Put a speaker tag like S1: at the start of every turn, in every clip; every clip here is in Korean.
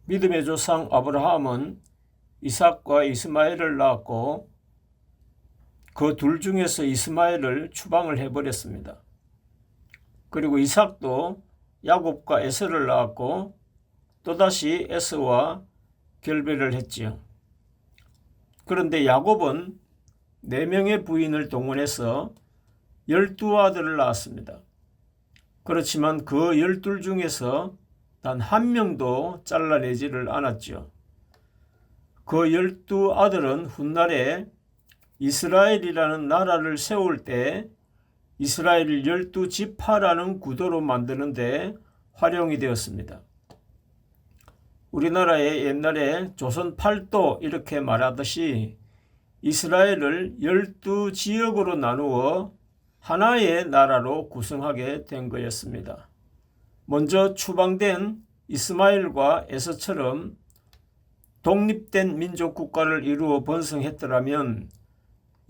S1: 믿음의 조상 아브라함은 이삭과 이스마엘을 낳았고 그 둘 중에서 이스마엘을 추방을 해버렸습니다. 그리고 이삭도 야곱과 에서를 낳았고 또다시 에서와 결별을 했지요. 그런데 야곱은 4명의 부인을 동원해서 12아들을 낳았습니다. 그렇지만 그 12 중에서 단 1명도 잘라내지를 않았죠. 그 12아들은 훗날에 이스라엘이라는 나라를 세울 때 이스라엘을 12지파라는 구도로 만드는데 활용이 되었습니다. 우리나라에 옛날에 조선 팔도 이렇게 말하듯이 이스라엘을 12지역으로 나누어 하나의 나라로 구성하게 된 거였습니다. 먼저 추방된 이스마엘과 에서처럼 독립된 민족 국가를 이루어 번성했더라면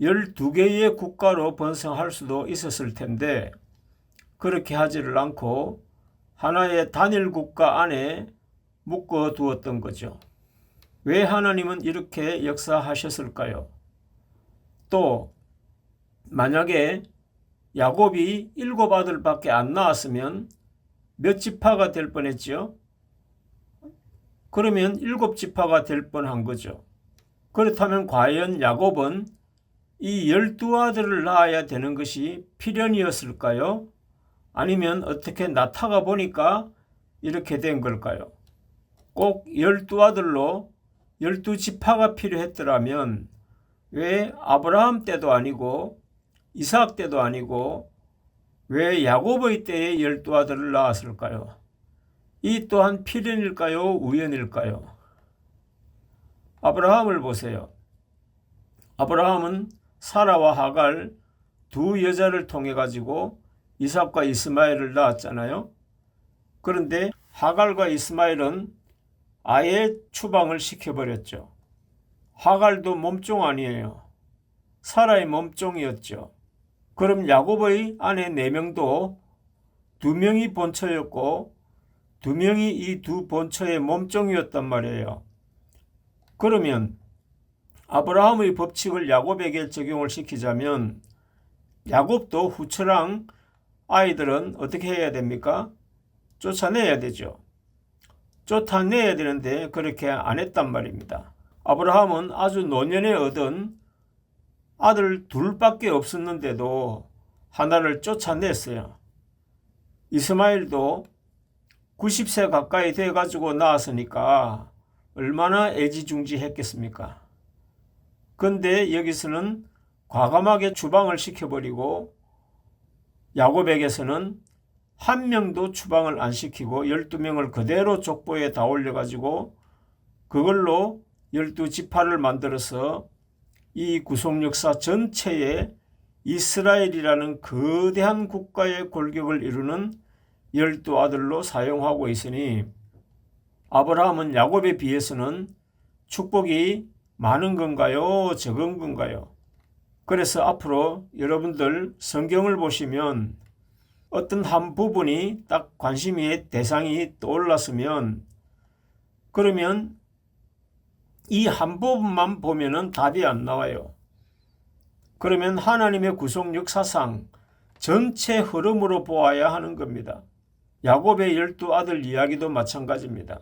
S1: 12개의 국가로 번성할 수도 있었을 텐데 그렇게 하지를 않고 하나의 단일 국가 안에 묶어 두었던 거죠. 왜 하나님은 이렇게 역사하셨을까요? 또 만약에 야곱이 7아들밖에 안 낳았으면 몇 지파가 될 뻔했죠? 그러면 7지파가 될 뻔한 거죠. 그렇다면 과연 야곱은 이 12아들을 낳아야 되는 것이 필연이었을까요? 아니면 어떻게 나타가 보니까 이렇게 된 걸까요? 꼭 12아들로 12지파가 필요했더라면 왜 아브라함 때도 아니고 이삭 때도 아니고 왜 야곱의 때에 12아들을 낳았을까요? 이 또한 필연일까요? 우연일까요? 아브라함을 보세요. 아브라함은 사라와 하갈 두 여자를 통해 가지고 이삭과 이스마엘을 낳았잖아요. 그런데 하갈과 이스마엘은 아예 추방을 시켜버렸죠. 하갈도 몸종 아니에요. 사라의 몸종이었죠. 그럼 야곱의 아내 4명도 2명이 본처였고 2명이 이 두 본처의 몸종이었단 말이에요. 그러면 아브라함의 법칙을 야곱에게 적용을 시키자면 야곱도 후처랑 아이들은 어떻게 해야 됩니까? 쫓아내야 되죠. 쫓아내야 되는데 그렇게 안 했단 말입니다. 아브라함은 아주 노년에 얻은 아들 2밖에 없었는데도 하나를 쫓아냈어요. 이스마엘도 90세 가까이 돼가지고 낳았으니까 얼마나 애지중지했겠습니까? 근데 여기서는 과감하게 추방을 시켜버리고 야곱에게서는 1명도 추방을 안 시키고 12명을 그대로 족보에 다 올려가지고 그걸로 12지파를 만들어서 이 구속 역사 전체에 이스라엘이라는 거대한 국가의 골격을 이루는 12아들로 사용하고 있으니 아브라함은 야곱에 비해서는 축복이 많은 건가요? 적은 건가요? 그래서 앞으로 여러분들 성경을 보시면 어떤 한 부분이 딱 관심의 대상이 떠올랐으면 그러면 이 한 부분만 보면은 답이 안 나와요. 그러면 하나님의 구속 역사상 전체 흐름으로 보아야 하는 겁니다. 야곱의 12아들 이야기도 마찬가지입니다.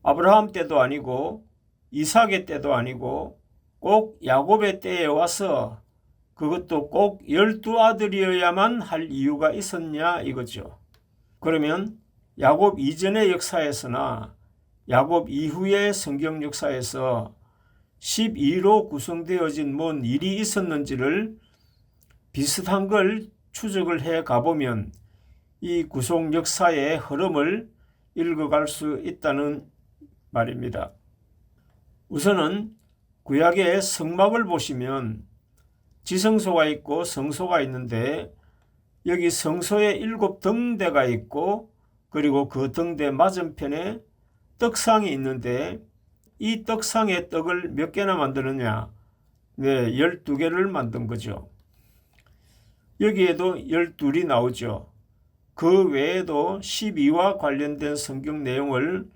S1: 아브라함 때도 아니고 이삭의 때도 아니고 꼭 야곱의 때에 와서 그것도 꼭 12아들이어야만 할 이유가 있었냐 이거죠. 그러면 야곱 이전의 역사에서나 야곱 이후의 성경 역사에서 12로 구성되어진 뭔 일이 있었는지를 비슷한 걸 추적을 해 가보면 이 구속 역사의 흐름을 읽어갈 수 있다는 말입니다. 우선은 구약의 성막을 보시면 지성소가 있고 성소가 있는데 여기 성소에 7등대가 있고 그리고 그 등대 맞은편에 떡상이 있는데 이 떡상에 떡을 몇 개나 만드느냐? 네, 12개를 만든 거죠. 여기에도 12이 나오죠. 그 외에도 12와 관련된 성경 내용을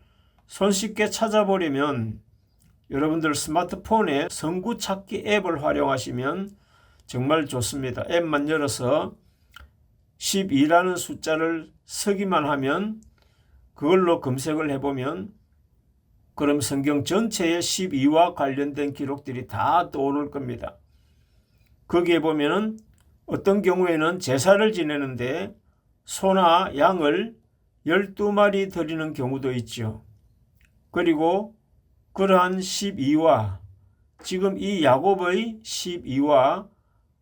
S1: 손쉽게 찾아보려면 여러분들 스마트폰에 성구 찾기 앱을 활용하시면 정말 좋습니다. 앱만 열어서 12라는 숫자를 쓰기만 하면 그걸로 검색을 해보면 그럼 성경 전체의 12와 관련된 기록들이 다 떠오를 겁니다. 거기에 보면은 어떤 경우에는 제사를 지내는데 소나 양을 12마리 드리는 경우도 있죠. 그리고 그러한 12와 지금 이 야곱의 12와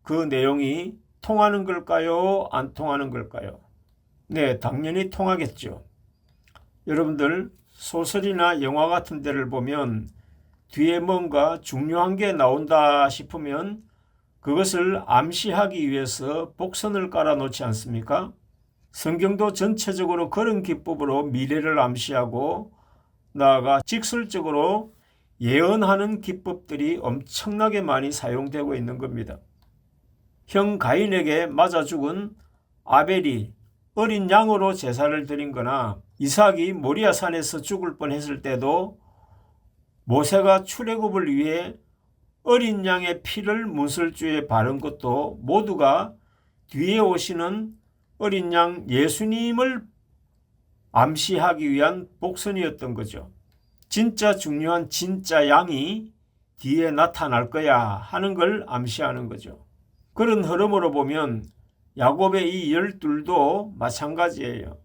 S1: 그 내용이 통하는 걸까요? 안 통하는 걸까요? 네, 당연히 통하겠죠. 여러분들 소설이나 영화 같은 데를 보면 뒤에 뭔가 중요한 게 나온다 싶으면 그것을 암시하기 위해서 복선을 깔아 놓지 않습니까? 성경도 전체적으로 그런 기법으로 미래를 암시하고 나아가 직설적으로 예언하는 기법들이 엄청나게 많이 사용되고 있는 겁니다. 형 가인에게 맞아 죽은 아벨이 어린 양으로 제사를 드린 거나 이삭이 모리아 산에서 죽을 뻔했을 때도 모세가 출애굽을 위해 어린 양의 피를 문설주에 바른 것도 모두가 뒤에 오시는 어린 양 예수님을 암시하기 위한 복선이었던 거죠. 진짜 중요한 진짜 양이 뒤에 나타날 거야 하는 걸 암시하는 거죠. 그런 흐름으로 보면 야곱의 이 12도 마찬가지예요.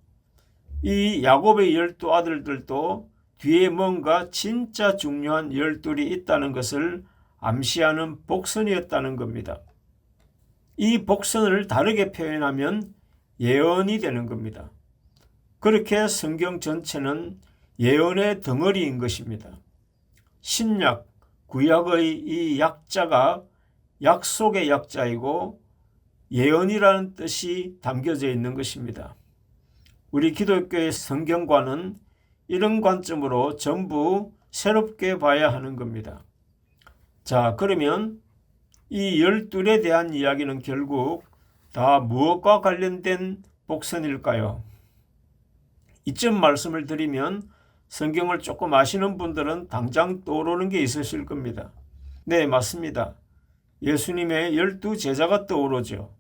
S1: 이 야곱의 12 아들들도 뒤에 뭔가 진짜 중요한 12이 있다는 것을 암시하는 복선이었다는 겁니다. 이 복선을 다르게 표현하면 예언이 되는 겁니다. 그렇게 성경 전체는 예언의 덩어리인 것입니다. 신약, 구약의 이 약자가 약속의 약자이고 예언이라는 뜻이 담겨져 있는 것입니다. 우리 기독교의 성경과는 이런 관점으로 전부 새롭게 봐야 하는 겁니다. 자, 그러면 이 12에 대한 이야기는 결국 다 무엇과 관련된 복선일까요? 이쯤 말씀을 드리면 성경을 조금 아시는 분들은 당장 떠오르는 게 있으실 겁니다. 네, 맞습니다. 예수님의 12 제자가 떠오르죠.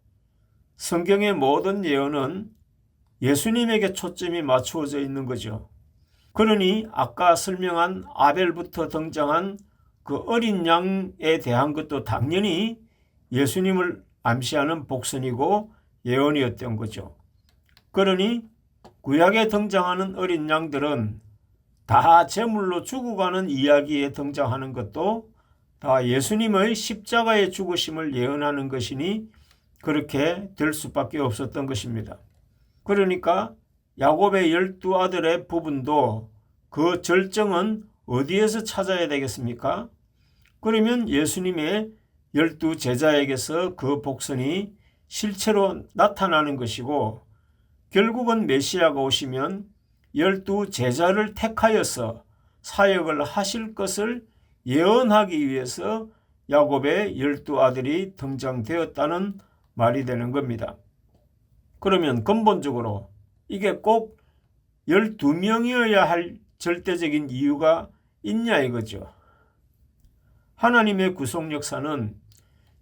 S1: 성경의 모든 예언은 예수님에게 초점이 맞추어져 있는 거죠. 그러니 아까 설명한 아벨부터 등장한 그 어린 양에 대한 것도 당연히 예수님을 암시하는 복선이고 예언이었던 거죠. 그러니 구약에 등장하는 어린 양들은 다 제물로 죽어가는 이야기에 등장하는 것도 다 예수님의 십자가의 죽으심을 예언하는 것이니 그렇게 될 수밖에 없었던 것입니다. 그러니까 야곱의 12 아들의 부분도 그 절정은 어디에서 찾아야 되겠습니까? 그러면 예수님의 12 제자에게서 그 복선이 실체로 나타나는 것이고 결국은 메시아가 오시면 12 제자를 택하여서 사역을 하실 것을 예언하기 위해서 야곱의 12 아들이 등장되었다는 말이 되는 겁니다. 그러면 근본적으로 이게 꼭 12명이어야 할 절대적인 이유가 있냐 이거죠. 하나님의 구속 역사는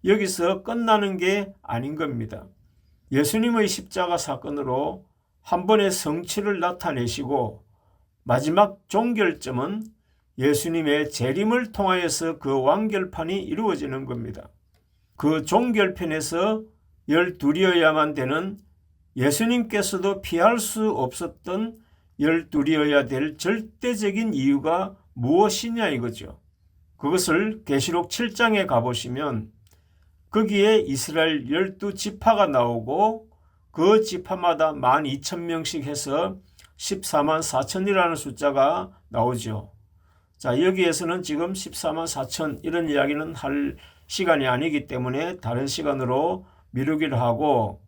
S1: 여기서 끝나는 게 아닌 겁니다. 예수님의 십자가 사건으로 한 번의 성취를 나타내시고 마지막 종결점은 예수님의 재림을 통하여서 그 완결판이 이루어지는 겁니다. 그 종결편에서 12이어야만 되는 예수님께서도 피할 수 없었던 12이어야 될 절대적인 이유가 무엇이냐 이거죠. 그것을 계시록 7장에 가보시면 거기에 이스라엘 12지파가 나오고 그 지파마다 12,000명씩 해서 14만 4천이라는 숫자가 나오죠. 자, 여기에서는 지금 14만 4천 이런 이야기는 할 시간이 아니기 때문에 다른 시간으로 미루기를 하고,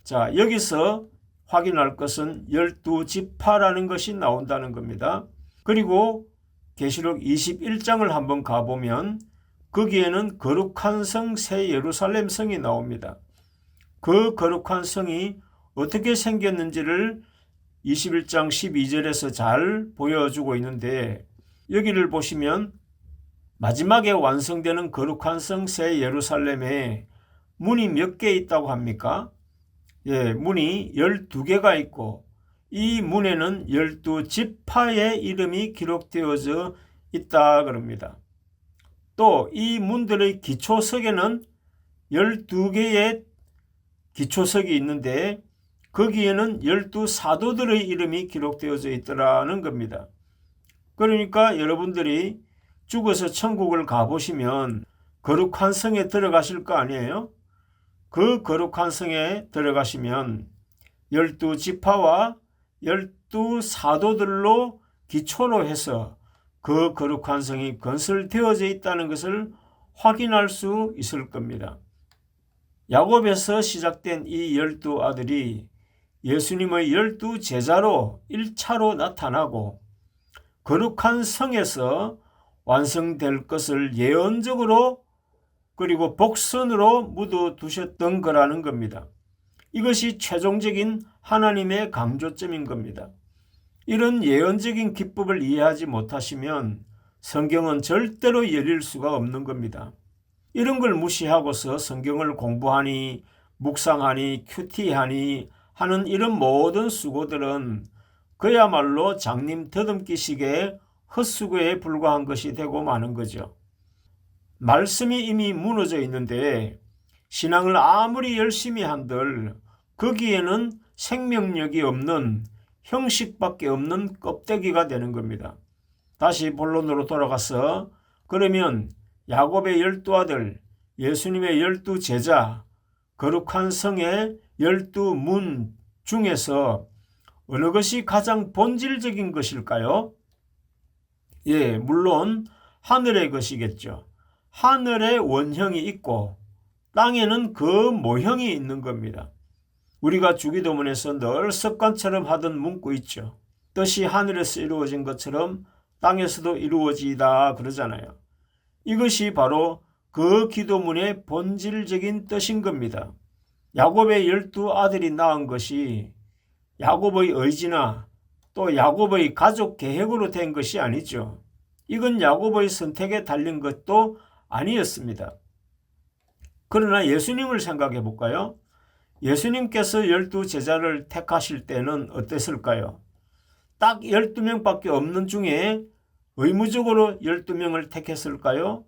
S1: 자, 여기서 확인할 것은 12지파라는 것이 나온다는 겁니다. 그리고 계시록 21장을 한번 가보면 거기에는 거룩한 성 새 예루살렘 성이 나옵니다. 그 거룩한 성이 어떻게 생겼는지를 21장 12절에서 잘 보여주고 있는데, 여기를 보시면 마지막에 완성되는 거룩한 성 새 예루살렘에 문이 몇 개 있다고 합니까? 문이 12개가 있고 이 문에는 12지파의 이름이 기록되어져 있다 그럽니다. 또 이 문들의 기초석에는 12개의 기초석이 있는데 거기에는 12사도들의 이름이 기록되어져 있더라는 겁니다. 그러니까 여러분들이 죽어서 천국을 가보시면 거룩한 성에 들어가실 거 아니에요? 그 거룩한 성에 들어가시면 12지파와 12사도들로 기초로 해서 그 거룩한 성이 건설되어져 있다는 것을 확인할 수 있을 겁니다. 야곱에서 시작된 이 12아들이 예수님의 12제자로 1차로 나타나고 거룩한 성에서 완성될 것을 예언적으로 그리고 복선으로 묻어두셨던 거라는 겁니다. 이것이 최종적인 하나님의 강조점인 겁니다. 이런 예언적인 기법을 이해하지 못하시면 성경은 절대로 열릴 수가 없는 겁니다. 이런 걸 무시하고서 성경을 공부하니 묵상하니 큐티하니 하는 이런 모든 수고들은 그야말로 장님 더듬기식의 헛수고에 불과한 것이 되고 마는 거죠. 말씀이 이미 무너져 있는데 신앙을 아무리 열심히 한들 거기에는 생명력이 없는 형식밖에 없는 껍데기가 되는 겁니다. 다시 본론으로 돌아가서 그러면 야곱의 12아들, 예수님의 12제자, 거룩한 성의 12문 중에서 어느 것이 가장 본질적인 것일까요? 물론 하늘의 것이겠죠. 하늘의 원형이 있고 땅에는 그 모형이 있는 겁니다. 우리가 주기도문에서 늘 습관처럼 하던 문구 있죠. 뜻이 하늘에서 이루어진 것처럼 땅에서도 이루어지다 그러잖아요. 이것이 바로 그 기도문의 본질적인 뜻인 겁니다. 야곱의 12아들이 낳은 것이 야곱의 의지나 또 야곱의 가족 계획으로 된 것이 아니죠. 이건 야곱의 선택에 달린 것도 아니었습니다. 그러나 예수님을 생각해 볼까요? 예수님께서 12제자를 택하실 때는 어땠을까요? 딱 12명밖에 없는 중에 의무적으로 12명을 택했을까요?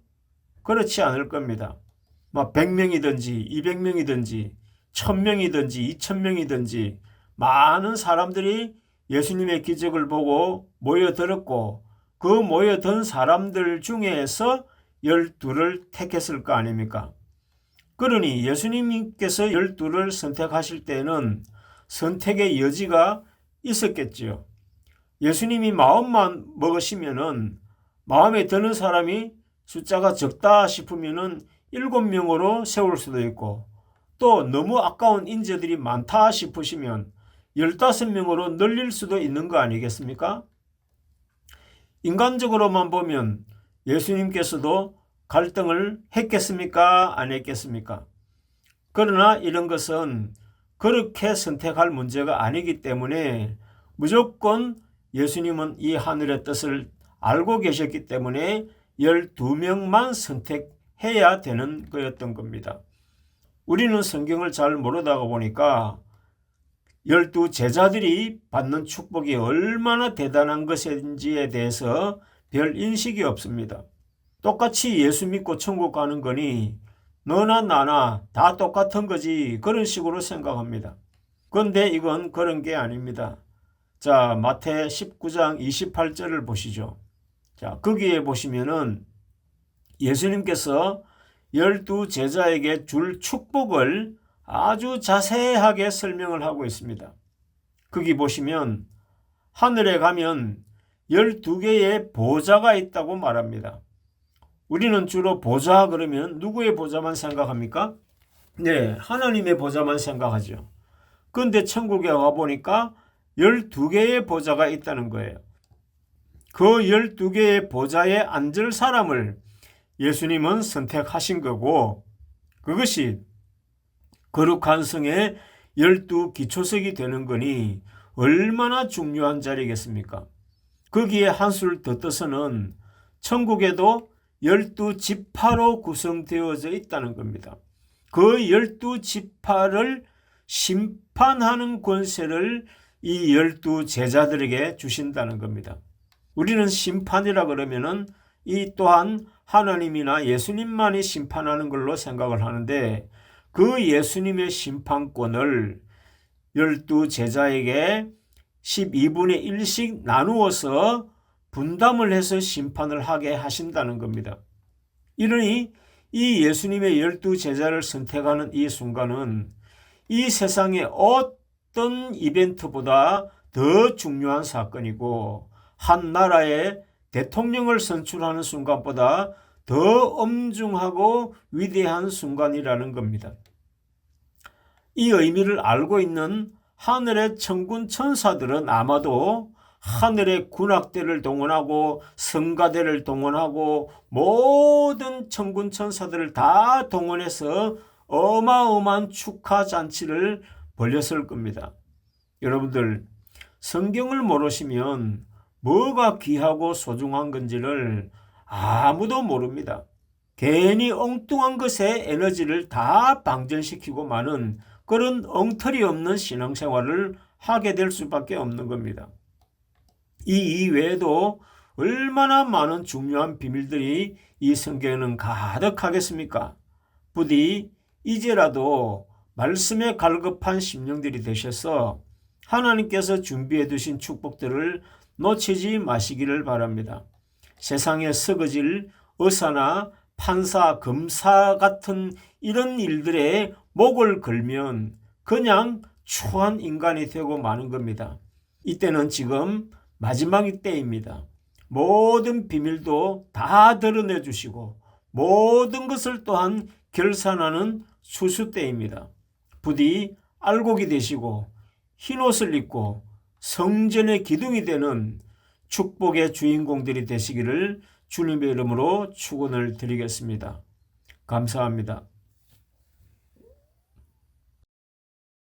S1: 그렇지 않을 겁니다. 100명이든지 200명이든지 1000명이든지 2000명이든지 많은 사람들이 예수님의 기적을 보고 모여들었고 그 모여든 사람들 중에서 12를 택했을 거 아닙니까? 그러니 예수님께서 12를 선택하실 때는 선택의 여지가 있었겠지요. 예수님이 마음만 먹으시면은 마음에 드는 사람이 숫자가 적다 싶으면은 7명으로 세울 수도 있고 또 너무 아까운 인재들이 많다 싶으시면 15명으로 늘릴 수도 있는 거 아니겠습니까? 인간적으로만 보면 예수님께서도 갈등을 했겠습니까? 안 했겠습니까? 그러나 이런 것은 그렇게 선택할 문제가 아니기 때문에 무조건 예수님은 이 하늘의 뜻을 알고 계셨기 때문에 12명만 선택해야 되는 거였던 겁니다. 우리는 성경을 잘 모르다가 보니까 12제자들이 받는 축복이 얼마나 대단한 것인지에 대해서 별 인식이 없습니다. 똑같이 예수 믿고 천국 가는 거니 너나 나나 다 똑같은 거지 그런 식으로 생각합니다. 그런데 이건 그런 게 아닙니다. 자, 마태 19장 28절을 보시죠. 자, 거기에 보시면은 예수님께서 12제자에게 줄 축복을 아주 자세하게 설명을 하고 있습니다. 거기 보시면 하늘에 가면 12개의 보좌가 있다고 말합니다. 우리는 주로 보좌 그러면 누구의 보좌만 생각합니까? 하나님의 보좌만 생각하죠. 그런데 천국에 와보니까 12개의 보좌가 있다는 거예요. 그 12개의 보좌에 앉을 사람을 예수님은 선택하신 거고 그것이 거룩한 성의 12기초석이 되는 거니 얼마나 중요한 자리겠습니까? 거기에 한술 더 떠서는 천국에도 12지파로 구성되어져 있다는 겁니다. 그 12지파를 심판하는 권세를 이 12제자들에게 주신다는 겁니다. 우리는 심판이라 그러면은 이 또한 하나님이나 예수님만이 심판하는 걸로 생각을 하는데, 그 예수님의 심판권을 12제자에게 12분의 1씩 나누어서 분담을 해서 심판을 하게 하신다는 겁니다. 이러니 이 예수님의 12제자를 선택하는 이 순간은 이 세상의 어떤 이벤트보다 더 중요한 사건이고, 한 나라의 대통령을 선출하는 순간보다 더 엄중하고 위대한 순간이라는 겁니다. 이 의미를 알고 있는 하늘의 천군 천사들은 아마도 하늘의 군악대를 동원하고 성가대를 동원하고 모든 천군 천사들을 다 동원해서 어마어마한 축하 잔치를 벌였을 겁니다. 여러분들, 성경을 모르시면 뭐가 귀하고 소중한 건지를 아무도 모릅니다. 괜히 엉뚱한 것에 에너지를 다 방전시키고 마는 그런 엉터리 없는 신앙생활을 하게 될 수밖에 없는 겁니다. 이 이외에도 얼마나 많은 중요한 비밀들이 이 성경에는 가득하겠습니까? 부디 이제라도 말씀에 갈급한 심령들이 되셔서 하나님께서 준비해 두신 축복들을 놓치지 마시기를 바랍니다. 세상에 썩어질 의사나 판사, 검사 같은 이런 일들에 목을 걸면 그냥 추한 인간이 되고 마는 겁니다. 이때는 지금 마지막 때입니다. 모든 비밀도 다 드러내 주시고 모든 것을 또한 결산하는 수수 때입니다. 부디 알곡이 되시고 흰옷을 입고 성전의 기둥이 되는 축복의 주인공들이 되시기를 주님의 이름으로 축원을 드리겠습니다. 감사합니다.